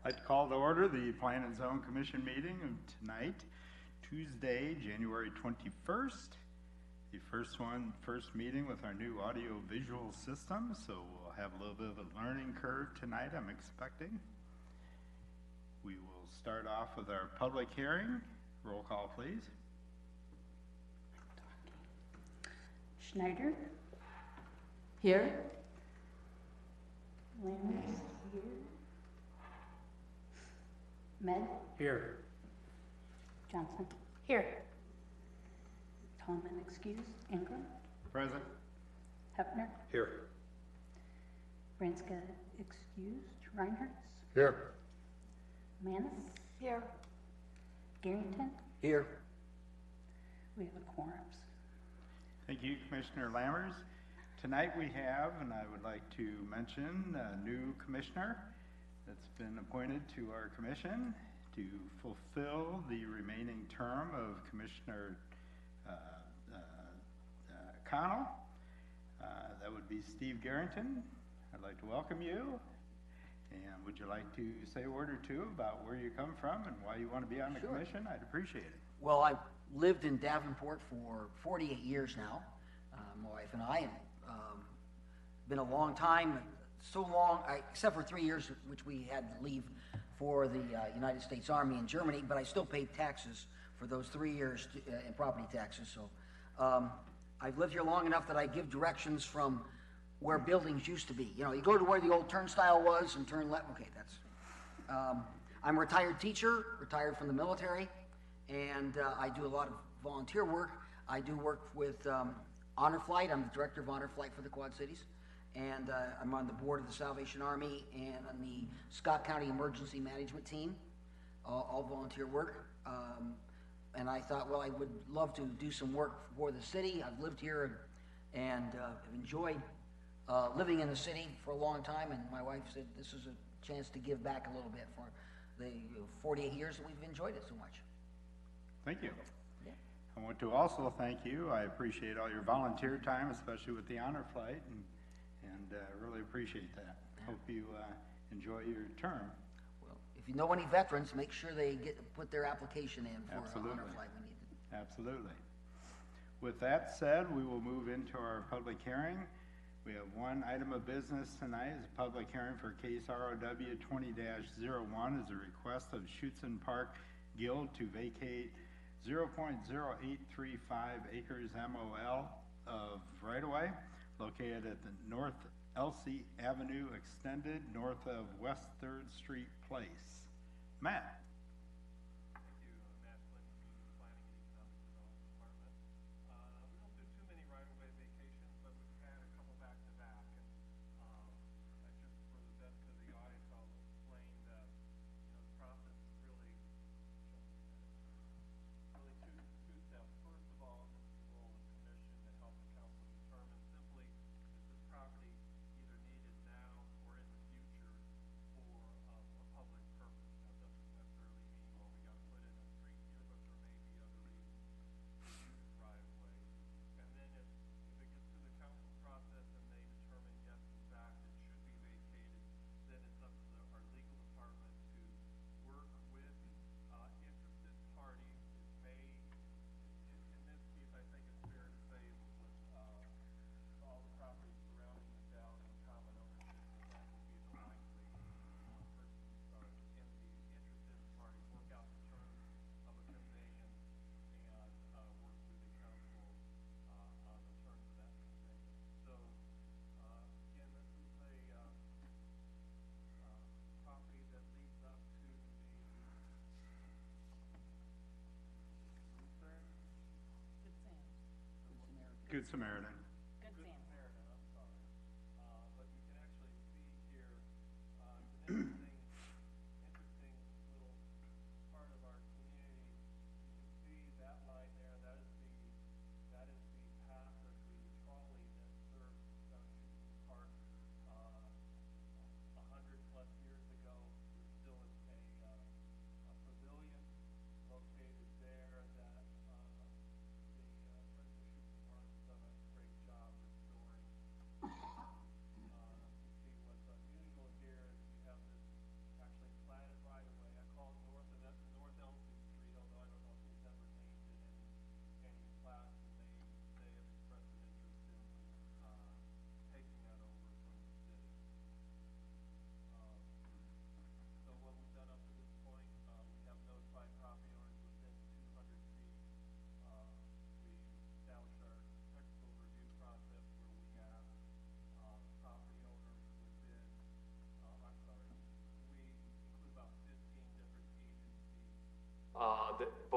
I'd like to call to order the Plan and Zone Commission meeting of tonight, Tuesday, January 21st. The first meeting with our new audio visual system, so we'll have a little bit of a learning curve tonight, I'm expecting. We will start off with our public hearing. Roll call, please. Schneider? Here. Lammers? Here. Med? Here. Johnson? Here. Tallman excused. Ingram? Present. Hefner? Here. Branska excused. Reinhardt? Here. Manis? Here. Garrington? Here. We have a quorum. Thank you, Commissioner Lammers. Tonight we have, and I would like to mention, a new commissioner that's been appointed to our commission to fulfill the remaining term of Commissioner Connell. That would be Steve Garrington. I'd like to welcome you. And would you like to say a word or two about where you come from and why you want to be on the commission? I'd appreciate it. Well, I've lived in Davenport for 48 years now, my wife and I, and been a long time, so long, except for 3 years, which we had to leave for the United States Army in Germany, but I still paid taxes for those 3 years in property taxes. So I've lived here long enough that I give directions from where buildings used to be. You know, you go to where the old turnstile was and turn left. Okay, that's. I'm a retired teacher, retired from the military, and I do a lot of volunteer work. I do work with Honor Flight. I'm the director of Honor Flight for the Quad Cities, and I'm on the board of the Salvation Army and on the Scott County Emergency Management Team, all volunteer work. And I thought, well, I would love to do some work for the city. I've lived here and have enjoyed living in the city for a long time, and my wife said this is a chance to give back a little bit for the 48 years that we've enjoyed it so much. Thank you. Yeah. I want to also thank you. I appreciate all your volunteer time, especially with the Honor Flight, and really appreciate that. Hope you enjoy your term. Well, if you know any veterans, make sure they put their application in for Absolutely. Honor Flight. We need it. Absolutely. With that said, we will move into our public hearing. We have one item of business tonight, is a public hearing for case ROW 20-01, is a request of Schuetzen Park Guild to vacate 0.0835 acres MOL of right-of-way located at the North Elsie Avenue extended north of West 3rd Street Place. Matt. Good Samaritan. Good Samaritan. I'm sorry. But you can actually see here, it's an interesting little part of our community. You can see that line there, that is the path of the trolley that served Schuetzen Park 100+ years ago. There still is a pavilion located there that the Friends of Schuetzen Park has done a great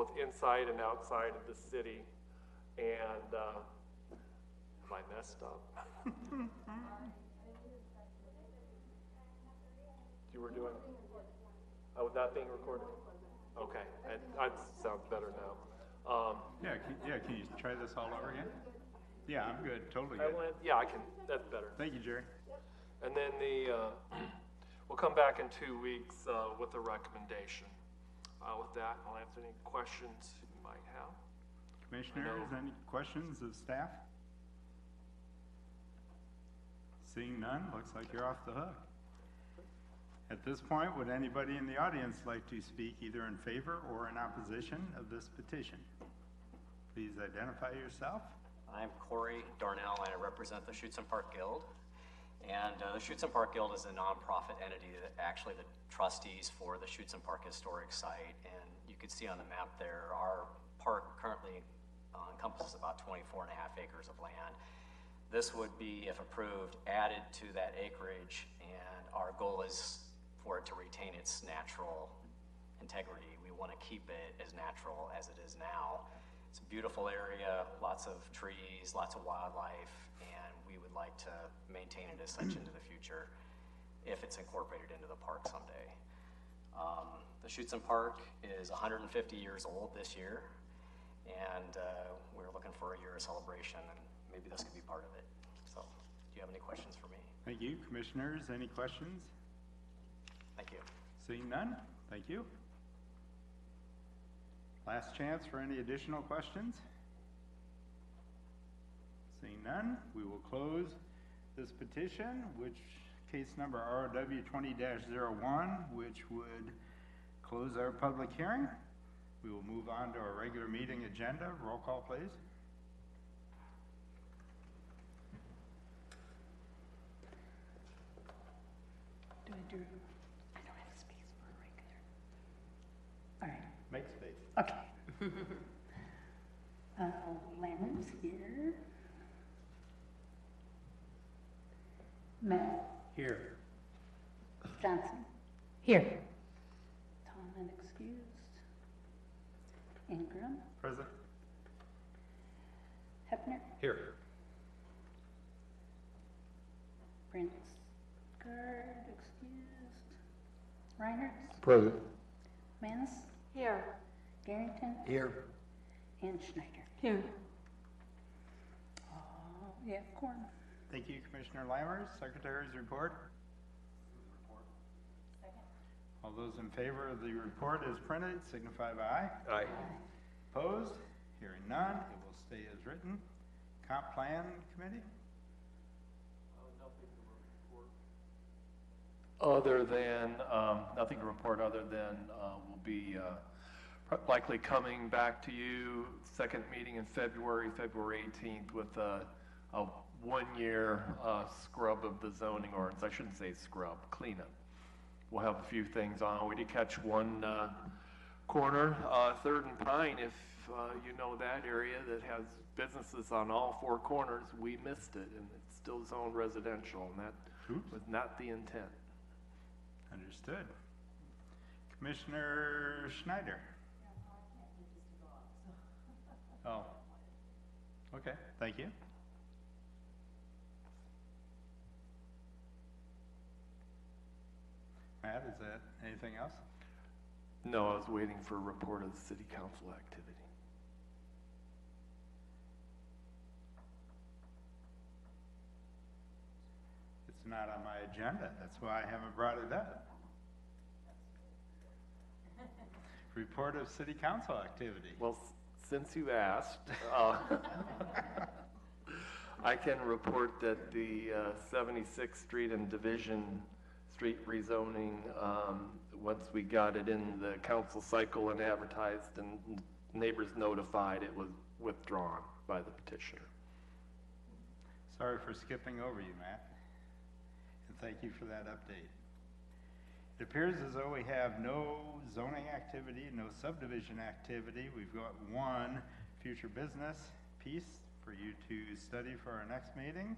both inside and outside of the city. And have I messed up? You were doing? Oh, that being recorded? Okay, that sounds better now. Can you try this all over again? Yeah, I'm good, totally I good. went, yeah, I can, that's better. Thank you, Jerry. And then we'll come back in 2 weeks with a recommendation. With that, I'll answer any questions you might have. Commissioners, any questions of staff? Seeing none, looks like you're off the hook. At this point, would anybody in the audience like to speak either in favor or in opposition of this petition? Please identify yourself. I'm Corey Darnell, and I represent the Schuetzen Park Guild. And the Schuetzen Park Guild is a nonprofit entity that actually the trustees for the Schuetzen Park Historic Site. And you can see on the map there, our park currently encompasses about 24.5 acres of land. This would be, if approved, added to that acreage, and our goal is for it to retain its natural integrity. We want to keep it as natural as it is now. It's a beautiful area, lots of trees, lots of wildlife, and we would like to maintain it as such into the future if it's incorporated into the park someday. The Schuetzen Park is 150 years old this year, and we're looking for a year of celebration, and maybe this could be part of it. So, do you have any questions for me? Thank you. Commissioners, any questions? Thank you. Seeing none, thank you. Last chance for any additional questions? Seeing none, we will close this petition, which case number ROW 20-01, which would close our public hearing. We will move on to our regular meeting agenda. Roll call, please. Do I do? I don't have space for a regular. All right. Make space. Okay. Lammers here. Matt Here. Johnson. Here. Tomlin excused. Ingram. Present. Hefner. Here. Prince. Guard excused. Reinhardt. Present. Manis. Here. Garrington. Here. And Schneider. Here. Yeah, quorum. Thank you, Commissioner Lammers. Secretary's report. All those in favor of the report as printed signify by aye. Aye. Opposed? Hearing none, it will stay as written. Comp Plan Committee? Other than, nothing to report other than we'll be likely coming back to you, second meeting in February 18th with a 1-year scrub of the zoning ordinance. I shouldn't say scrub, cleanup. We'll have a few things on. We did catch one corner, 3rd and Pine, if you know that area that has businesses on all 4 corners. We missed it, and it's still zoned residential, and that was not the intent. Understood. Commissioner Schneider? Oh. Okay, thank you. Matt, is that anything else? No, I was waiting for a report of the city council activity. It's not on my agenda, that's why I haven't brought it up. Report of city council activity. Well, since you asked, I can report that the 76th Street and Division Street rezoning, once we got it in the council cycle and advertised and neighbors notified, it was withdrawn by the petitioner. Sorry for skipping over you, Matt. And thank you for that update. It appears as though we have no zoning activity, no subdivision activity. We've got one future business piece for you to study for our next meeting.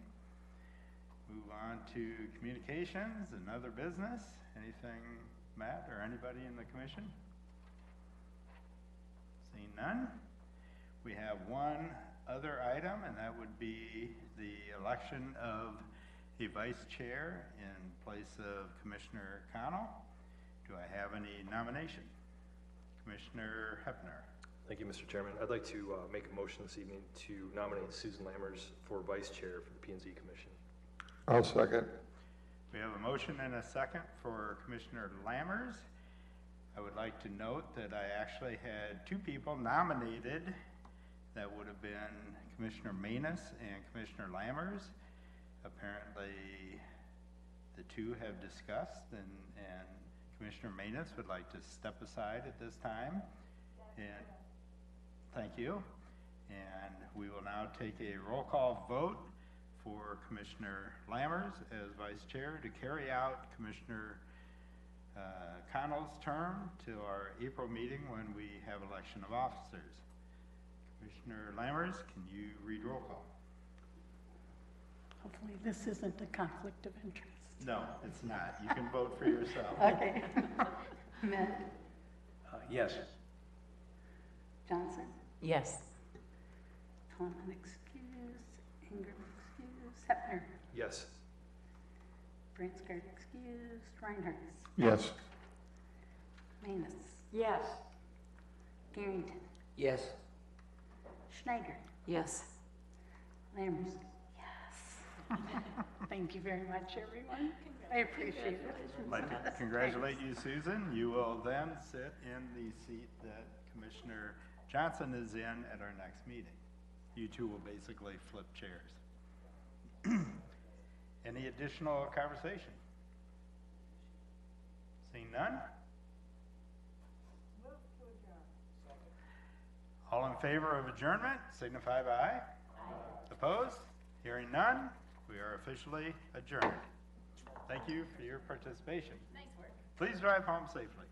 Move on to communications and other business. Anything, Matt, or anybody in the commission? Seeing none, we have one other item, and that would be the election of a vice chair in place of Commissioner Connell. Do I have any nomination? Commissioner Hefner. Thank you, Mr. Chairman. I'd like to make a motion this evening to nominate Susan Lammers for Vice Chair for the P&Z Commission. I'll second. We have a motion and a second for Commissioner Lammers. I would like to note that I actually had two people nominated. That would have been Commissioner Manus and Commissioner Lammers. Apparently, the two have discussed, and Commissioner Manus would like to step aside at this time. And thank you. And we will now take a roll call vote for Commissioner Lammers as Vice Chair to carry out Commissioner Connell's term to our April meeting when we have election of officers. Commissioner Lammers, can you read roll call? Hopefully this isn't a conflict of interest. No, it's not. You can vote for yourself. Okay. Ahmed, Yes. Johnson, Yes. Coleman excused, Ingram excused, Hefner, Yes. Bransgard excused, Reinhardt, Yes. Manus, Yes. Garrington, Yes. Schneider, Yes. Lammers. Yes. Thank you very much, everyone. I appreciate it. I'd like to congratulate you, Susan. You will then sit in the seat that Commissioner Johnson is in at our next meeting. You two will basically flip chairs. Any additional conversation? Seeing none? All in favor of adjournment, signify by aye. Opposed? Hearing none, we are officially adjourned. Thank you for your participation. Nice work. Please drive home safely.